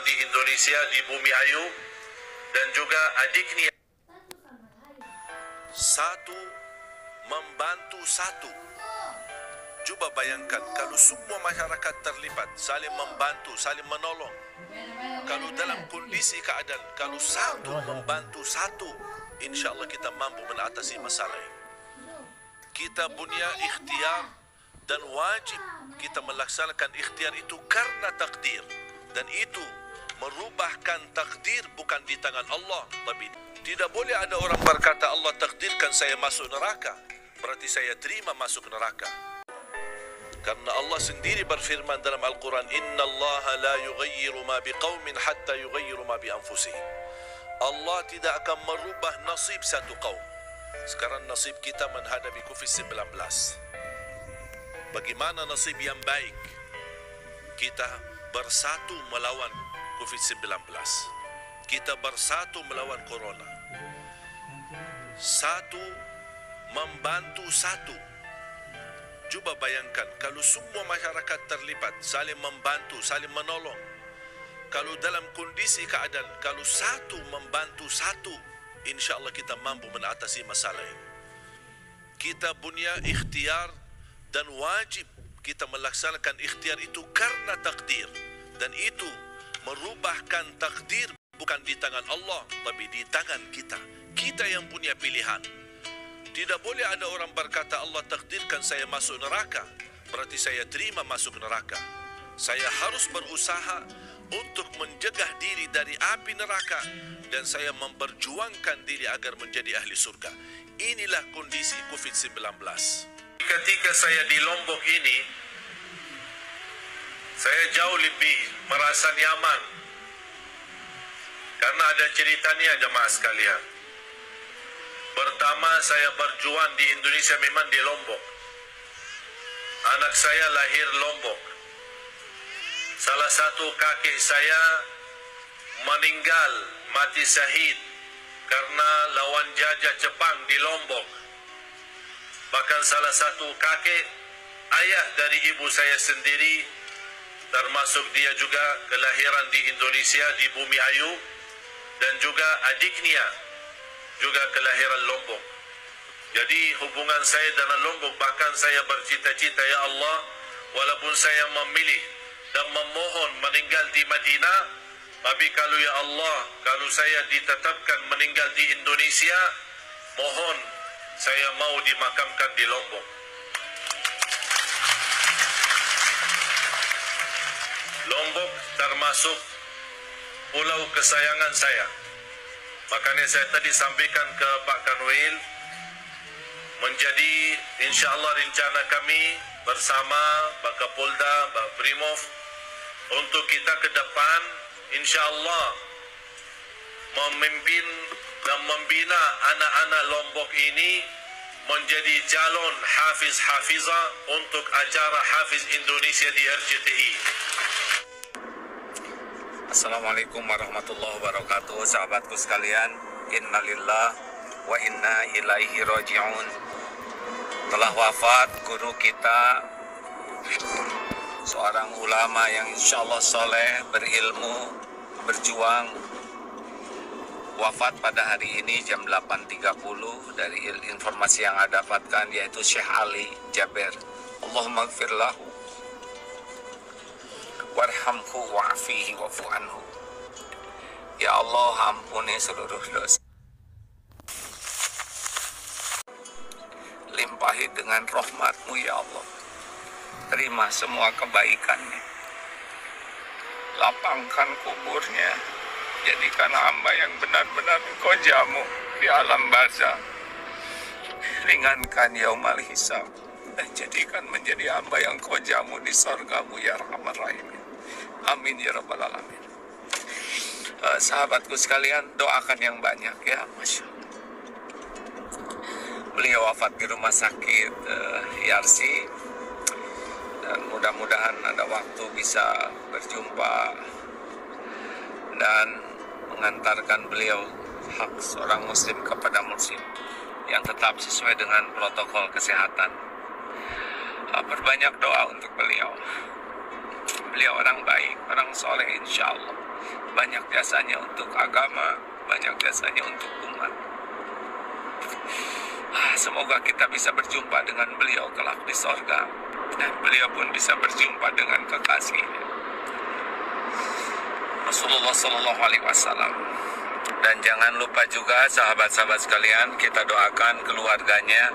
di Indonesia di Bumi Ayu dan juga adiknya. Satu membantu satu. Coba bayangkan kalau semua masyarakat terlibat, saling membantu, saling menolong. Kalau dalam kondisi keadaan, kalau satu membantu satu, insya Allah kita mampu mengatasi masalah ini. Kita punya ikhtiar dan wajib kita melaksanakan ikhtiar itu karena takdir. Dan itu merubahkan takdir bukan di tangan Allah. Tapi tidak boleh ada orang berkata Allah takdirkan saya masuk neraka, berarti saya terima masuk neraka. Karena Allah sendiri berfirman dalam Al-Quran, Inna Allah la yughayyiru ma biqawmin hatta yughayyiru ma bi anfusihim. Allah tidak akan merubah nasib satu kaum. Sekarang nasib kita menghadapi COVID-19. Bagaimana nasib yang baik? Kita bersatu melawan COVID-19. Kita bersatu melawan Corona. Satu membantu satu. Coba bayangkan kalau semua masyarakat terlibat, saling membantu, saling menolong. Kalau dalam kondisi keadaan, kalau satu membantu satu, insya Allah kita mampu mengatasi masalah ini. Kita punya ikhtiar dan wajib kita melaksanakan ikhtiar itu karena takdir. Dan itu merubahkan takdir bukan di tangan Allah, tapi di tangan kita. Kita yang punya pilihan. Tidak boleh ada orang berkata Allah takdirkan saya masuk neraka, berarti saya terima masuk neraka. Saya harus berusaha untuk mencegah diri dari api neraka dan saya memperjuangkan diri agar menjadi ahli surga. Inilah kondisi COVID-19. Ketika saya di Lombok ini, saya jauh lebih merasa nyaman karena ada ceritanya jemaah sekalian. Pertama saya berjuang di Indonesia memang di Lombok. Anak saya lahir Lombok. Salah satu kakek saya meninggal, mati syahid karena lawan jajah Jepang di Lombok. Bahkan salah satu kakek, ayah dari ibu saya sendiri, termasuk dia juga kelahiran di Indonesia di Bumi Ayu, dan juga adiknya juga kelahiran Lombok. Jadi hubungan saya dengan Lombok, bahkan saya bercita-cita, ya Allah, walaupun saya memilih dan memohon meninggal di Madinah, tapi kalau ya Allah, kalau saya ditetapkan meninggal di Indonesia, mohon saya mau dimakamkan di Lombok. Lombok termasuk pulau kesayangan saya. Makanya saya tadi sampaikan ke Pak Kanwil, menjadi insya Allah rencana kami bersama Pak Kapolda, Pak Primov, untuk kita ke depan insya Allah memimpin dan membina anak-anak Lombok ini menjadi calon hafiz-hafizah untuk acara Hafiz Indonesia di RCTI. Assalamualaikum warahmatullahi wabarakatuh. Sahabatku sekalian, innalillah wa inna ilaihi raji'un. Telah wafat guru kita, seorang ulama yang insya Allah soleh, berilmu, berjuang. Wafat pada hari ini jam 8.30 dari informasi yang saya dapatkan, yaitu Syekh Ali Jaber. Allahumma gfir lahu warhamhu wa'afihi wa'fu anhu. Ya Allah, ampuni seluruh dosa, limpahi dengan rahmat-Mu ya Allah, terima semua kebaikannya, lapangkan kuburnya, jadikan hamba yang benar-benar Engkau jamu di alam barzah, ringankan yaumal hisab, dan jadikan menjadi hamba yang Engkau jamu di surga-Mu ya Arhamar Rahimin. Amin ya Rabbal Alamin. Sahabatku sekalian, doakan yang banyak ya. Masya Allah. Beliau wafat di rumah sakit Yarsi, dan mudah-mudahan ada waktu bisa berjumpa dan mengantarkan beliau hak seorang muslim kepada muslim yang tetap sesuai dengan protokol kesehatan. Perbanyak doa untuk beliau. Beliau orang baik, orang soleh insya Allah. banyak jasanya untuk agama, banyak jasanya untuk umat. Semoga kita bisa berjumpa dengan beliau kelak di sorga, dan beliau pun bisa berjumpa dengan kekasihnya Rasulullah Sallallahu Alaihi Wasallam. Dan jangan lupa juga sahabat-sahabat sekalian, kita doakan keluarganya,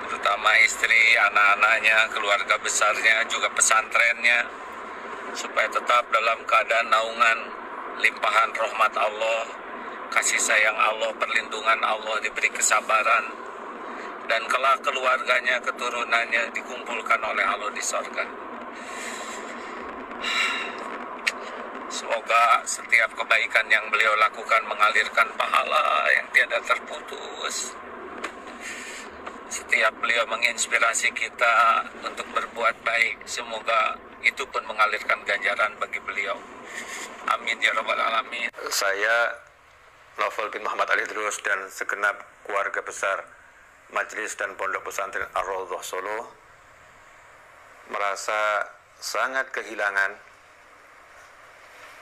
terutama istri, anak-anaknya, keluarga besarnya, juga pesantrennya, supaya tetap dalam keadaan naungan limpahan rahmat Allah, kasih sayang Allah, perlindungan Allah, diberi kesabaran, dan kelak keluarganya, keturunannya dikumpulkan oleh Allah di sorga. Semoga setiap kebaikan yang beliau lakukan mengalirkan pahala yang tiada terputus. Setiap beliau menginspirasi kita untuk berbuat baik, semoga itu pun mengalirkan ganjaran bagi beliau. Amin ya rabbal alamin. Saya Novel bin Muhammad Ali Idrus dan segenap keluarga besar Majelis dan Pondok Pesantren Ar-Raudhah Solo merasa sangat kehilangan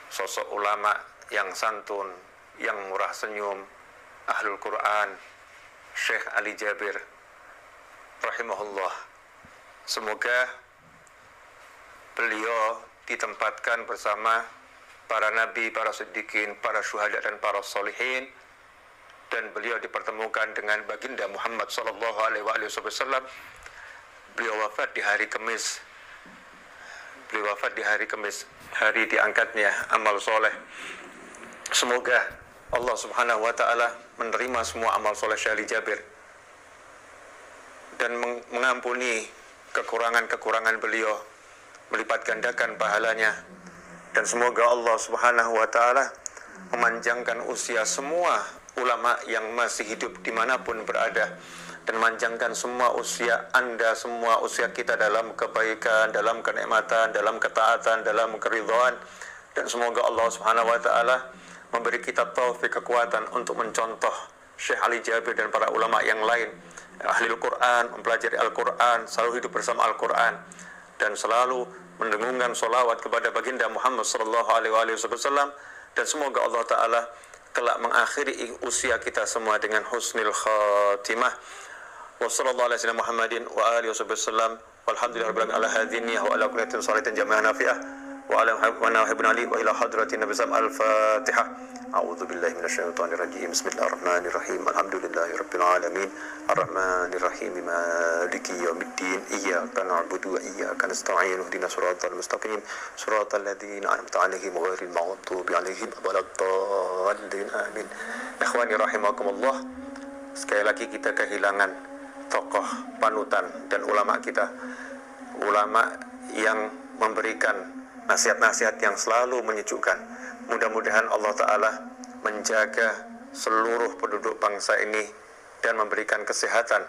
sosok ulama yang santun, yang murah senyum, ahlul Quran, Syekh Ali Jabir rahimahullah. Semoga beliau ditempatkan bersama para nabi, para siddiqin, para syuhada dan para solihin, dan beliau dipertemukan dengan baginda Muhammad sallallahu alaihi wasallam. Beliau wafat di hari Kamis. Hari diangkatnya amal soleh. Semoga Allah Subhanahu wa ta'ala menerima semua amal soleh Syekh Ali Jabir dan mengampuni kekurangan-kekurangan beliau, melipat gandakan pahalanya, dan semoga Allah Subhanahu wa ta'ala memanjangkan usia semua ulama yang masih hidup dimanapun berada, dan memanjangkan semua usia Anda, semua usia kita dalam kebaikan, dalam kenikmatan, dalam ketaatan, dalam keridhaan, dan semoga Allah Subhanahu wa ta'ala memberi kita taufik, kekuatan untuk mencontoh Syekh Ali Jabir dan para ulama yang lain, ahli Al-Quran, mempelajari Al-Quran, selalu hidup bersama Al-Quran, dan selalu mendengungkan sholawat kepada baginda Muhammad sallallahu alaihi wasallam, dan semoga Allah Ta'ala kelak mengakhiri usia kita semua dengan husnul khatimah. Wa sallallahu alaihi wasallam Muhammadin wa alihi wasallam walhamdulillahi rabbil alamin ala hadhihi wa ala kulli salatin jami'an nafi'ah wa ala wa nahibna ali wa ila hadratin nabi sallallahu al-fatihah. A'udzu billahi minasyaitonir rajim. Bismillahirrahmanirrahim. Alhamdulillahi rabbil alamin arrahmanir rahim maliki yaumiddin iyyaka na'budu wa iyyaka nasta'in ihdinas siratal mustaqim siratal ladzina an'amta 'alaihim ghairil maghdubi 'alaihim waladdallin amin. Ikhwani rahimakumullah, sekali lagi kita kehilangan tokoh panutan dan ulama kita, ulama yang memberikan nasihat-nasihat yang selalu menyejukkan. Mudah-mudahan Allah Ta'ala menjaga seluruh penduduk bangsa ini dan memberikan kesehatan.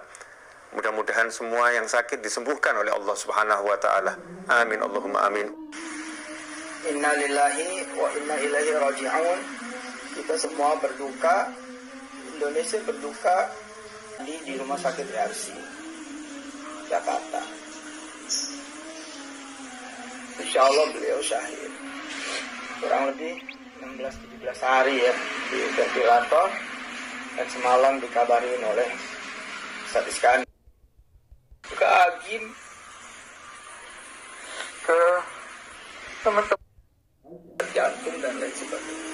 Mudah-mudahan semua yang sakit disembuhkan oleh Allah Subhanahu wa Ta'ala. Amin Allahumma amin. Inna lillahi wa inna ilaihi raji'un. Kita semua berduka, Indonesia berduka di Rumah Sakit RC Jakarta. Insya Allah beliau syahid. Kurang lebih 16-17 hari ya di ventilator, dan semalam dikabarin oleh Ustaz Iskandar ke Agim, ke teman-teman jantung dan lain sebagainya.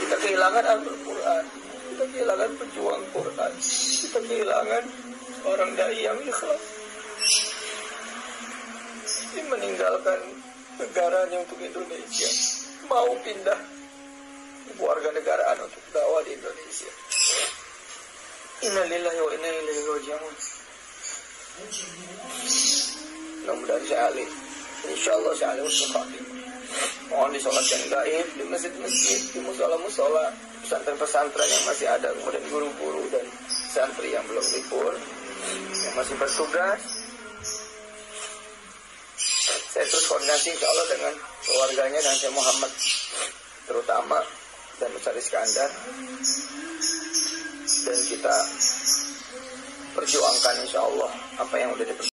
Kita kehilangan Al-Quran, kita kehilangan pejuang Quran, kita kehilangan orang dai yang ikhlas. Dia meninggalkan negaranya untuk Indonesia, mau pindah warga negaraan untuk dakwah di Indonesia. Inna lillahi wa inna ilaihi raji'un. Mudah-mudahan Syekh Ali, insyaallah Syekh Ali husnul khatimah. Mohon disolatkan gaib di masjid-masjid, di musola-musola, pesantren-pesantren yang masih ada, kemudian guru-guru dan santri yang belum libur, yang masih bertugas. Saya terus koordinasi insya Allah dengan keluarganya dan Syekh Muhammad terutama dan Ustaz Iskandar, dan kita perjuangkan insya Allah apa yang sudah diperjuangkan.